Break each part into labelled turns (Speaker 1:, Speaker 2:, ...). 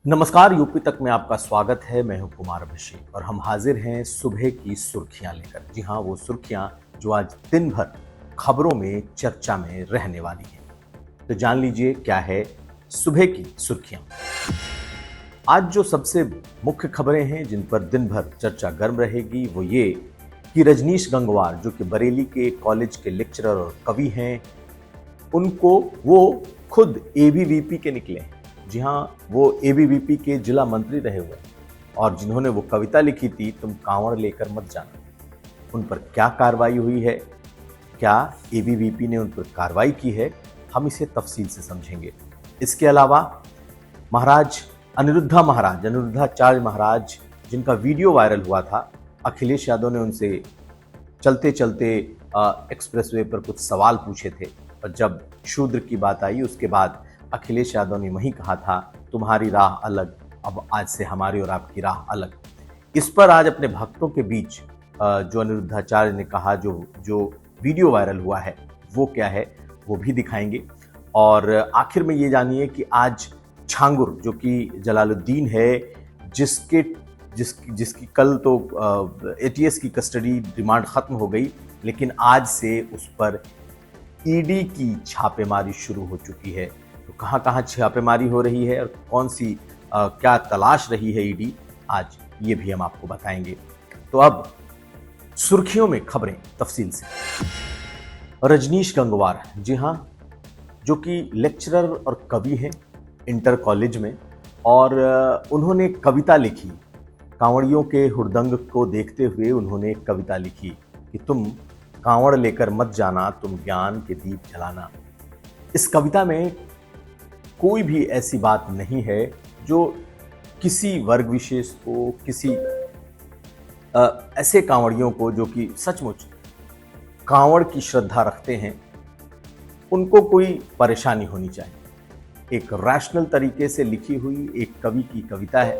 Speaker 1: नमस्कार, यूपी तक में आपका स्वागत है। मैं हूं कुमार अभिषेक और हम हाजिर हैं सुबह की सुर्खियां लेकर। जी हां, वो सुर्खियां जो आज दिन भर खबरों में चर्चा में रहने वाली हैं। तो जान लीजिए क्या है सुबह की सुर्खियां। आज जो सबसे मुख्य खबरें हैं जिन पर दिन भर चर्चा गर्म रहेगी वो ये कि रजनीश गंगवार जो कि बरेली के कॉलेज के लेक्चरर और कवि हैं, उनको वो खुद एबीवीपी के निकले हैं। जी हाँ, वो एबीवीपी के जिला मंत्री रहे हुए हैं और जिन्होंने वो कविता लिखी थी, तुम कांवड़ लेकर मत जाना, उन पर क्या कार्रवाई हुई है, क्या एबीवीपी ने उन पर कार्रवाई की है, हम इसे तफसील से समझेंगे। इसके अलावा अनिरुद्धाचार्य महाराज जिनका वीडियो वायरल हुआ था, अखिलेश यादव ने उनसे चलते चलते एक्सप्रेसवे पर कुछ सवाल पूछे थे और जब शूद्र की बात आई उसके बाद अखिलेश यादव ने वही कहा था, तुम्हारी राह अलग, अब आज से हमारी और आपकी राह अलग। इस पर आज अपने भक्तों के बीच जो अनिरुद्धाचार्य ने कहा, जो वीडियो वायरल हुआ है वो क्या है वो भी दिखाएंगे। और आखिर में ये जानिए कि आज छांगुर जो कि जलालुद्दीन है, जिसकी कल तो एटीएस की कस्टडी रिमांड खत्म हो गई, लेकिन आज से उस पर ईडी की छापेमारी शुरू हो चुकी है। तो कहाँ कहाँ छापेमारी हो रही है और कौन सी क्या तलाश रही है ईडी, आज ये भी हम आपको बताएंगे। तो अब सुर्खियों में खबरें तफसील से। रजनीश गंगवार, जी हाँ, जो कि लेक्चरर और कवि हैं इंटर कॉलेज में, और उन्होंने कविता लिखी। कांवड़ियों के हुड़दंग को देखते हुए उन्होंने एक कविता लिखी कि तुम कांवड़ लेकर मत जाना, तुम ज्ञान के दीप जलाना। इस कविता में कोई भी ऐसी बात नहीं है जो किसी वर्ग विशेष को, किसी ऐसे कांवड़ियों को जो कि सचमुच कांवड़ की श्रद्धा रखते हैं, उनको कोई परेशानी होनी चाहिए। एक रैशनल तरीके से लिखी हुई एक कवि की कविता है।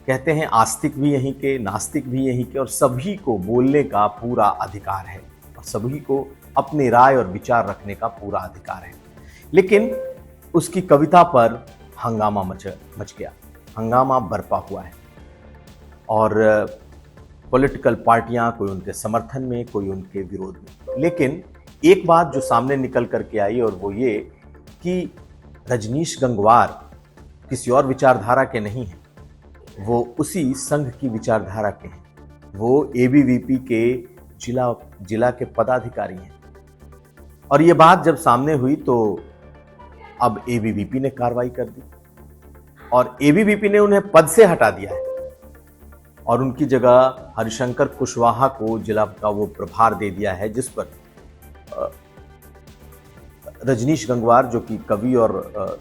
Speaker 1: कहते हैं आस्तिक भी यहीं के, नास्तिक भी यहीं के, और सभी को बोलने का पूरा अधिकार है और सभी को अपनी राय और विचार रखने का पूरा अधिकार है। लेकिन उसकी कविता पर हंगामा मच गया, हंगामा बरपा हुआ है और पॉलिटिकल पार्टियां कोई उनके समर्थन में, कोई उनके विरोध में। लेकिन एक बात जो सामने निकल करके आई और वो ये कि रजनीश गंगवार किसी और विचारधारा के नहीं हैं, वो उसी संघ की विचारधारा के हैं। वो एबीवीपी के जिला के पदाधिकारी हैं। और ये बात जब सामने हुई तो अब एबीवीपी ने कार्रवाई कर दी और एबीवीपी ने उन्हें पद से हटा दिया है और उनकी जगह हरिशंकर कुशवाहा को जिला का वो प्रभार दे दिया है, जिस पर रजनीश गंगवार जो कि कवि और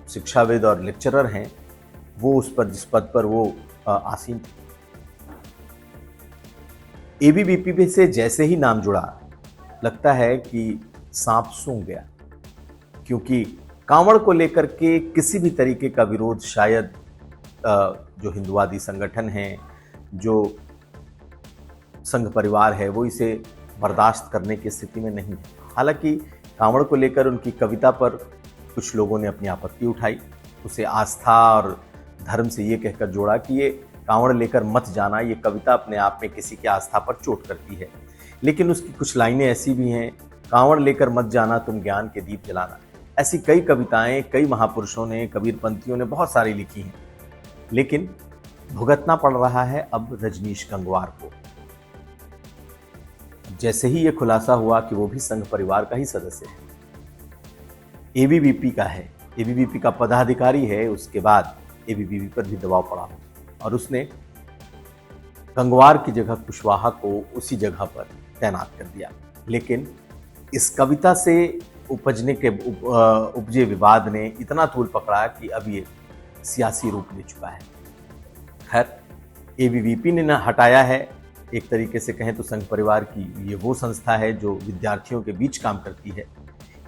Speaker 1: शिक्षाविद और लेक्चरर हैं, वो उस पर जिस पद पर वो आसीन थे। एबीवीपी से जैसे ही नाम जुड़ा, लगता है कि सांप सूंघ गया, क्योंकि कांवड़ को लेकर के किसी भी तरीके का विरोध शायद जो हिंदुवादी संगठन हैं, जो संघ परिवार है, वो इसे बर्दाश्त करने की स्थिति में नहीं है। हालांकि कांवड़ को लेकर उनकी कविता पर कुछ लोगों ने अपनी आपत्ति उठाई, उसे आस्था और धर्म से ये कहकर जोड़ा कि ये कांवड़ लेकर मत जाना, ये कविता अपने आप में किसी की आस्था पर चोट करती है। लेकिन उसकी कुछ लाइनें ऐसी भी हैं, कांवड़ लेकर मत जाना, तुम ज्ञान के दीप जलाना। ऐसी कई कविताएं कई महापुरुषों ने, कबीरपंथियों ने बहुत सारी लिखी हैं, लेकिन भुगतना पड़ रहा है अब रजनीश गंगवार को। जैसे ही ये खुलासा हुआ कि वो भी संघ परिवार का ही सदस्य है, एबीवीपी का है, एबीवीपी का पदाधिकारी है, उसके बाद एबीवीपी पर भी दबाव पड़ा और उसने गंगवार की जगह कुशवाहा को उसी जगह पर तैनात कर दिया। लेकिन इस कविता से उपजे विवाद ने इतना तूल पकड़ा कि अब ये सियासी रूप ले चुका है। खैर, एबीवीपी ने ना हटाया है, एक तरीके से कहें तो संघ परिवार की ये वो संस्था है जो विद्यार्थियों के बीच काम करती है,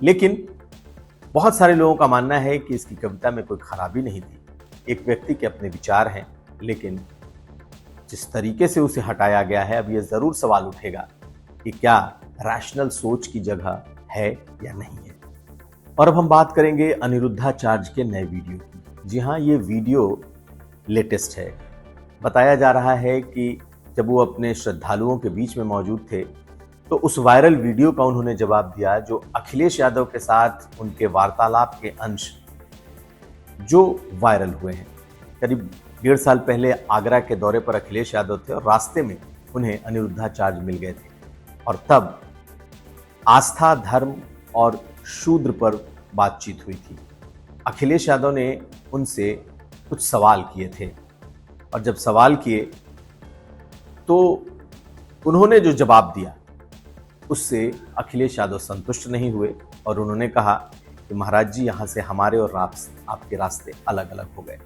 Speaker 1: लेकिन बहुत सारे लोगों का मानना है कि इसकी कविता में कोई खराबी नहीं थी। एक व्यक्ति के अपने विचार हैं, लेकिन जिस तरीके से उसे हटाया गया है, अब ये जरूर सवाल उठेगा कि क्या रैशनल सोच की जगह है या नहीं है। और अब हम बात करेंगे अनिरुद्धाचार्य के नए वीडियो की। जी हाँ, ये वीडियो लेटेस्ट है। बताया जा रहा है कि जब वो अपने श्रद्धालुओं के बीच में मौजूद थे तो उस वायरल वीडियो का उन्होंने जवाब दिया जो अखिलेश यादव के साथ उनके वार्तालाप के अंश जो वायरल हुए हैं। करीब 1.5 साल पहले आगरा के दौरे पर अखिलेश यादव थे और रास्ते में उन्हें अनिरुद्धाचार्य मिल गए थे और तब आस्था, धर्म और शूद्र पर बातचीत हुई थी। अखिलेश यादव ने उनसे कुछ सवाल किए थे और जब सवाल किए तो उन्होंने जो जवाब दिया उससे अखिलेश यादव संतुष्ट नहीं हुए और उन्होंने कहा कि महाराज जी, यहाँ से हमारे और आपके रास्ते अलग अलग हो गए।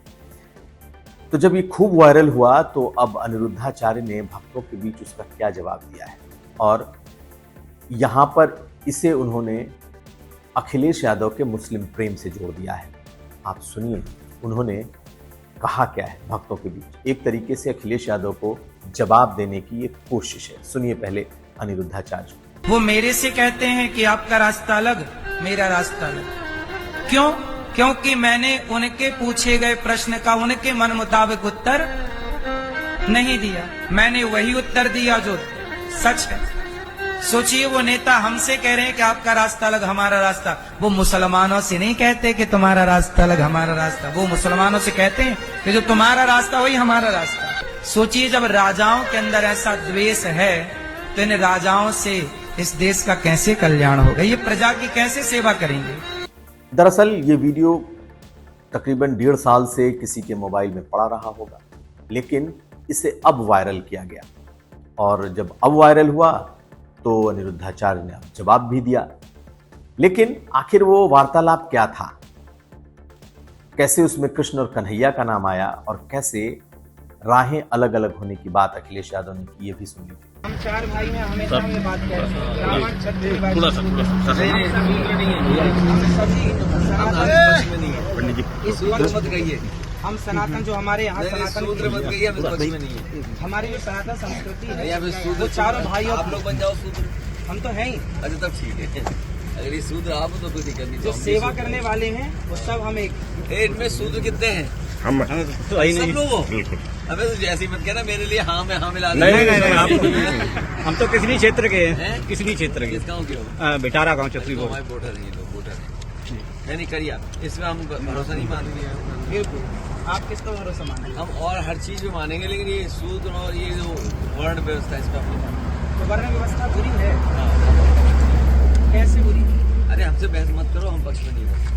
Speaker 1: तो जब ये खूब वायरल हुआ तो अब अनिरुद्धाचार्य ने भक्तों के बीच उसका क्या जवाब दिया है और यहाँ पर इसे उन्होंने अखिलेश यादव के मुस्लिम प्रेम से जोड़ दिया है। आप सुनिए उन्होंने कहा क्या है भक्तों के बीच। एक तरीके से अखिलेश यादव को जवाब देने की एक कोशिश है। सुनिए पहले अनिरुद्धाचार्य।
Speaker 2: वो मेरे से कहते हैं कि आपका रास्ता अलग, मेरा रास्ता अलग। क्यों? क्योंकि मैंने उनके पूछे गए प्रश्न का उनके मन मुताबिक उत्तर नहीं दिया। मैंने वही उत्तर दिया जो सच है। सोचिए, वो नेता हमसे कह रहे हैं कि आपका रास्ता अलग, हमारा रास्ता। वो मुसलमानों से नहीं कहते कि तुम्हारा रास्ता अलग, हमारा रास्ता। वो मुसलमानों से कहते हैं कि जो तुम्हारा रास्ता वही हमारा रास्ता। सोचिए, जब राजाओं के अंदर ऐसा द्वेष है तो इन राजाओं से इस देश का कैसे कल्याण होगा? ये प्रजा की कैसे सेवा करेंगे?
Speaker 1: दरअसल ये वीडियो तकरीबन 1.5 साल से किसी के मोबाइल में पड़ा रहा होगा, लेकिन इसे अब वायरल किया गया और जब अब वायरल हुआ तो अनिरुद्धाचार्य ने अब जवाब भी दिया। लेकिन आखिर वो वार्तालाप क्या था, कैसे उसमें कृष्ण और कन्हैया का नाम आया और कैसे राहें अलग अलग होने की बात अखिलेश यादव ने की, ये भी सुन लीजिए।
Speaker 2: हम 4 भाई हैं, हमेशा ये बात कहते हैं, ब्राह्मण क्षत्रिय इस वक्त मत गइए। हम सनातन, जो हमारे यहाँ सनातन मत गइए, हमारी जो सनातन संस्कृति है वो चारों भाई आप लोग बन जाओ शूद्र, हम तो हैं ही।
Speaker 3: अच्छा तब ठीक है, अगर ये शूद्र आप तो कोई दिक्कत नहीं।
Speaker 2: जो सेवा करने वाले हैं वो सब हम एक।
Speaker 3: इनमें शूद्र कितने हैं?
Speaker 4: हम तो आई नहीं।
Speaker 3: सब लोग। अबे तो जैसी मत कहना मेरे लिए हाँ में हाँ मिला।
Speaker 4: नहीं, हम तो किसी क्षेत्र के हैं। किसी क्षेत्र के।
Speaker 3: किस गाँव के हो?
Speaker 4: बेटारा गाँव चतुरी।
Speaker 3: हमारे वोटर नहीं, लोग वोटर है। नहीं करिए आप, इसमें हम भरोसा नहीं मानेंगे।
Speaker 2: बिल्कुल, आप किसका भरोसा मानेंगे?
Speaker 3: हम और हर चीज में मानेंगे, लेकिन ये शूद्र और ये जो वर्ण व्यवस्था इसका हम नहीं मानेंगे।
Speaker 2: तो वर्ण व्यवस्था बुरी है। कैसे बुरी?
Speaker 3: अरे हमसे बहस मत करो, हम पक्ष में नहीं करते।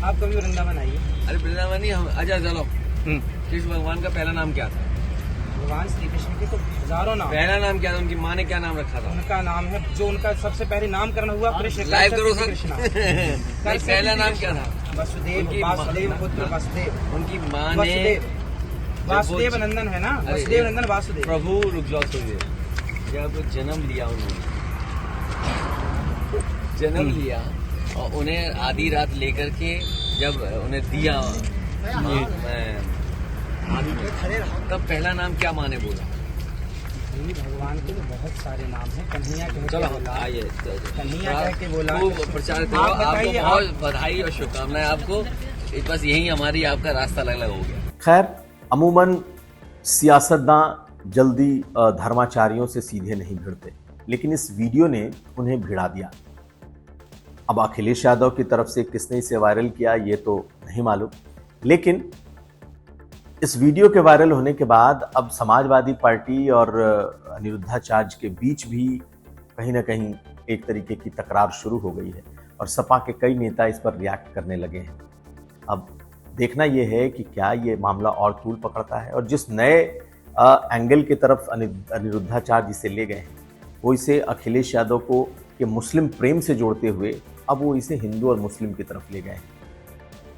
Speaker 2: आप कभी वृंदावन आइए।
Speaker 3: अरे वृंदावन नहीं, हम अच्छा चलो। कृष्ण भगवान का पहला नाम क्या था?
Speaker 2: भगवान श्री कृष्ण के तो हजारों नाम।
Speaker 3: पहला नाम क्या था? उनकी माँ ने क्या नाम रखा था?
Speaker 2: उनका नाम है, जो उनका सबसे पहले नामकरण हुआ कृष्ण।
Speaker 3: लाइव करो सर।
Speaker 2: कृष्ण
Speaker 3: पहला नाम क्या था?
Speaker 2: वसुदेव, वासुदेव पुत्र वसुदेव।
Speaker 3: उनकी माँ ने
Speaker 2: वासुदेव नंदन है ना, वसुदेव नंदन वासुदेव।
Speaker 3: प्रभु रुक जाओ थोड़ी, जब जन्म लिया उन्होंने, जन्म लिया और उन्हें आधी रात लेकर के जब उन्हें दिया तब पहला नाम क्या माँ ने बोला?
Speaker 2: भगवान के बहुत सारे नाम हैं। कन्हैया के
Speaker 3: चलो आइए,
Speaker 2: कन्हैया कह के बोला।
Speaker 3: प्रचार करो। आपको बहुत बधाई और शुभकामनाएं आपको। बस यही हमारी आपका रास्ता अलग अलग हो गया।
Speaker 1: खैर, अमूमन सियासतदान जल्दी धर्माचार्यों से सीधे नहीं भिड़ते, लेकिन इस वीडियो ने उन्हें भिड़ा दिया। अब अखिलेश यादव की तरफ से किसने इसे वायरल किया ये तो नहीं मालूम, लेकिन इस वीडियो के वायरल होने के बाद अब समाजवादी पार्टी और अनिरुद्धाचार्य के बीच भी कहीं ना कहीं एक तरीके की तकरार शुरू हो गई है और सपा के कई नेता इस पर रिएक्ट करने लगे हैं। अब देखना यह है कि क्या ये मामला और तूल पकड़ता है और जिस नए एंगल की तरफ अनिरुद्धाचार्य इसे ले गए हैं वो इसे अखिलेश यादव को के मुस्लिम प्रेम से जोड़ते हुए अब वो इसे हिंदू और मुस्लिम की तरफ ले गए हैं।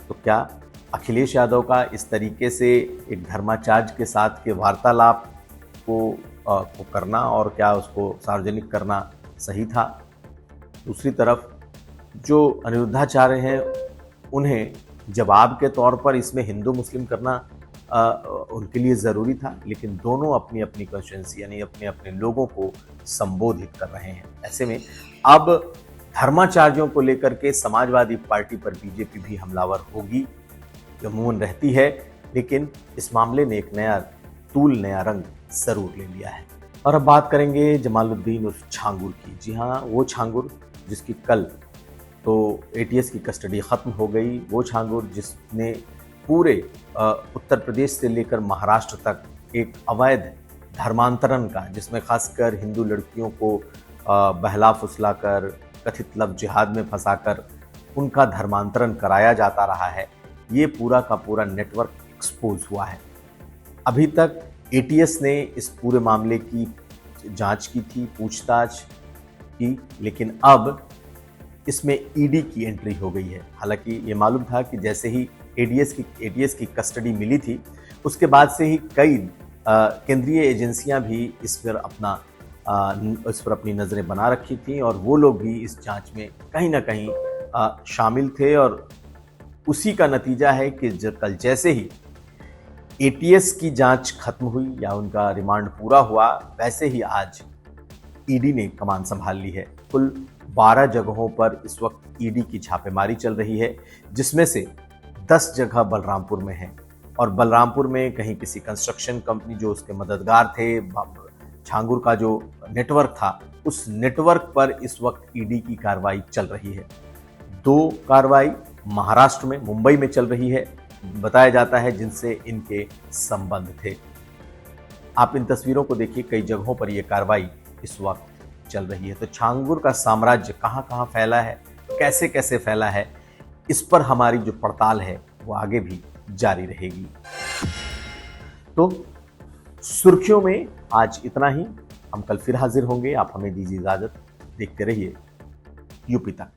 Speaker 1: तो क्या अखिलेश यादव का इस तरीके से एक धर्माचार्य के साथ के वार्तालाप को करना और क्या उसको सार्वजनिक करना सही था? दूसरी तरफ जो अनिरुद्धाचार्य हैं उन्हें जवाब के तौर पर इसमें हिंदू मुस्लिम करना उनके लिए ज़रूरी था, लेकिन दोनों अपनी अपनी कॉन्स्टिट्यूएंसी यानी अपने अपने लोगों को संबोधित कर रहे हैं। ऐसे में अब धर्माचार्यों को लेकर के समाजवादी पार्टी पर बीजेपी भी हमलावर होगी अमूमन रहती है, लेकिन इस मामले ने एक नया तूल, नया रंग जरूर ले लिया है। और अब बात करेंगे जमालुद्दीन उर्फ छांगुर की। जी हाँ, वो छांगुर जिसकी कल तो एटीएस की कस्टडी ख़त्म हो गई, वो छांगुर जिसने पूरे उत्तर प्रदेश से लेकर महाराष्ट्र तक एक अवैध धर्मांतरण का, जिसमें खासकर हिंदू लड़कियों को बहला फुसला कर, कथित लव जिहाद में फंसाकर उनका धर्मांतरण कराया जाता रहा है, ये पूरा का पूरा नेटवर्क एक्सपोज हुआ है। अभी तक एटीएस ने इस पूरे मामले की जांच की थी, पूछताछ की, लेकिन अब इसमें ईडी की एंट्री हो गई है। हालांकि ये मालूम था कि जैसे ही एटीएस की कस्टडी मिली थी, उसके बाद से ही कई केंद्रीय एजेंसियां भी इस पर अपनी नज़रें बना रखी थी और वो लोग भी इस जांच में कहीं ना कहीं शामिल थे। और उसी का नतीजा है कि कल जैसे ही एटीएस की जांच खत्म हुई या उनका रिमांड पूरा हुआ, वैसे ही आज ईडी ने कमान संभाल ली है। कुल 12 जगहों पर इस वक्त ईडी की छापेमारी चल रही है, जिसमें से 10 जगह बलरामपुर में है। और बलरामपुर में कहीं किसी कंस्ट्रक्शन कंपनी जो उसके मददगार थे, छांगुर का जो नेटवर्क था, उस नेटवर्क पर इस वक्त ईडी की कार्रवाई चल रही है। 2 कार्रवाई महाराष्ट्र में, मुंबई में चल रही है, बताया जाता है, जिनसे इनके संबंध थे। आप इन तस्वीरों को देखिए, कई जगहों पर यह कार्रवाई इस वक्त चल रही है। तो छांगुर का साम्राज्य कहां कहां फैला है, कैसे कैसे फैला है, इस पर हमारी जो पड़ताल है वो आगे भी जारी रहेगी। तो सुर्खियों में आज इतना ही। हम कल फिर हाजिर होंगे। आप हमें दीजिए इजाजत। देखते रहिए यूपी तक।